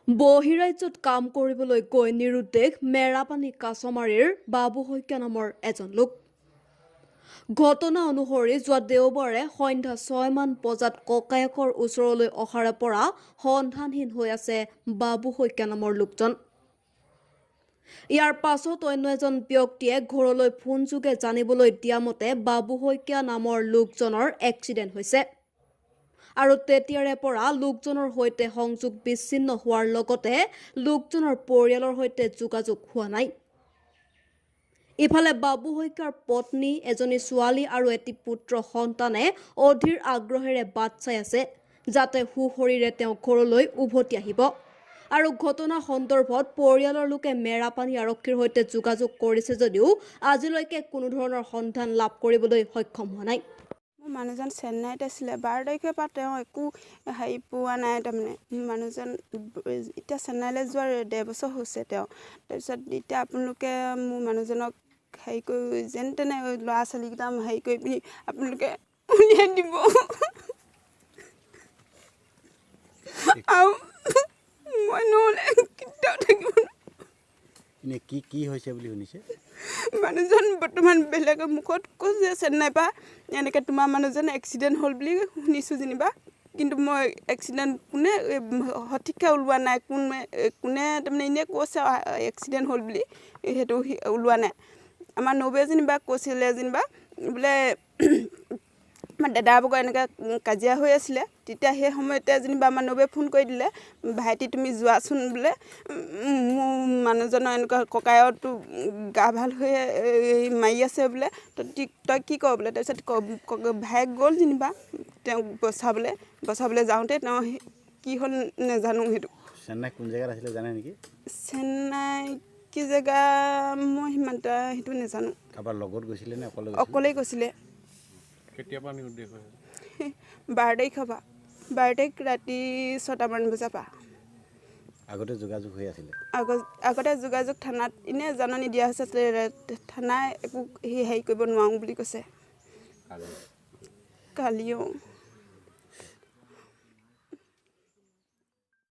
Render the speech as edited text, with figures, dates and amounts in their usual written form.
বহিৰাজ্যত কাম কৰিবলৈ গৈ নিৰুদ্দেশ মেৰাপানী কাছমাৰীৰ বাবু শইকীয়া নামৰ এজন লোক। ঘটনা অনুসৰি যোৱা দেওবাৰে সন্ধ্যা 6 মান বজাত ককায়েকৰ ওচৰলৈ অহাৰে পৰা সন্ধানহীন হৈ আছে বাবু শইকীয়া নামৰ লোকজন। ইয়াৰ পাছত অন্য এজন ব্যক্তিয়ে ঘৰলৈ ফোনযোগে জানিবলৈ দিয়া মতে বাবু শইকীয়া নামৰ লোকজনৰ এক্সিডেণ্ট হৈছে। আৰু তেতিয়াৰে পৰা লোকজনৰ সৈতে সংযোগ বিচ্ছিন্ন হোৱাৰ লগতে লোকজনৰ পৰিয়ালৰ সৈতে যোগাযোগ হোৱা নাই। ইফালে বাবু শইকীয়াৰ পত্নী এজনী ছোৱালী আৰু এটি পুত্ৰ সন্তানে অধীৰ আগ্ৰহেৰে বাট চাই আছে যাতে সুশৰীৰে তেওঁ ঘৰলৈ উভতি আহিব। আৰু ঘটনা সন্দৰ্ভত পৰিয়ালৰ লোকে মেৰাপানী আৰক্ষীৰ সৈতে যোগাযোগ কৰিছে যদিও আজিলৈকে কোনো ধৰণৰ সন্ধান লাভ কৰিবলৈ সক্ষম হোৱা নাই। মানুহজন চেন্নাইত আছিলে 12 তাৰিখৰ পৰা তেওঁ একো হেৰি পোৱা নাই। তাৰমানে মানুহজন এতিয়া চেন্নাইলৈ যোৱাৰ 1.5 বছৰ হৈছে তেওঁ। তাৰপিছত এতিয়া আপোনালোকে মোৰ মানুহজনক হেৰি কৰি যেন তেনে ল'ৰা ছোৱালীকেইটা হেৰি কৰি পিনি আপোনালোকে উলিয়াই দিব। আৰু মই নহ'লে কেতিয়াও থাকিব নোৱাৰোঁ। কি হৈছে বুলি শুনিছে? মানুহজন বৰ্তমান বেলেগৰ মুখত কৈছে চেন্নাইৰ পৰা এনেকৈ তোমাৰ মানুহজন এক্সিডেণ্ট হ'ল বুলি শুনিছোঁ যেনিবা। কিন্তু মই এক্সিডেণ্ট কোনে সঠিককৈ ওলোৱা নাই, কোনে তাৰমানে এনেই কৈছে এক্সিডেণ্ট হ'ল বুলি, সেইটো ওলোৱা নাই। আমাৰ নবৌৱে যেনিবা কৈছিলে যেনিবা বোলে আমাৰ দাদাৰ বগৰ এনেকৈ কাজিয়া হৈ আছিলে। তেতিয়া সেই সময়তে যেনিবা আমাৰ নবৌৱে ফোন কৰি দিলে, ভাইটি তুমি যোৱাচোন বোলে, মোৰ মানুহজনৰ এনেকুৱা ককায়তো গা ভাল হৈ মাৰি আছে বোলে, তই কি কৰ বোলে। তাৰপিছত ভাইক গ'ল যেনিবা তেওঁক বচাবলৈ যাওঁতে তেওঁ কি হ'ল নাজানো। সেইটো চেন্নাই কোন জেগাত আছিলে জানে নেকি? চেন্নাই কি জেগা মই সিমান সেইটো নাজানো। কাৰোবাৰ লগত গৈছিলে নে অকলেই গৈছিলে? কেতিয়াৰ পৰা নিৰুদ্দেশ হৈছে? 12 তাৰিখৰ পৰা। 12 তাৰিখ ৰাতি 6টা মান বজাৰ পৰা। আগতে যোগাযোগ হৈ আছিলে? আগতে যোগাযোগ থানাত এনেই জাননী দিয়া হৈছে, থানাই একো হেৰি কৰিব নোৱাৰোঁ বুলি কৈছে। কালিও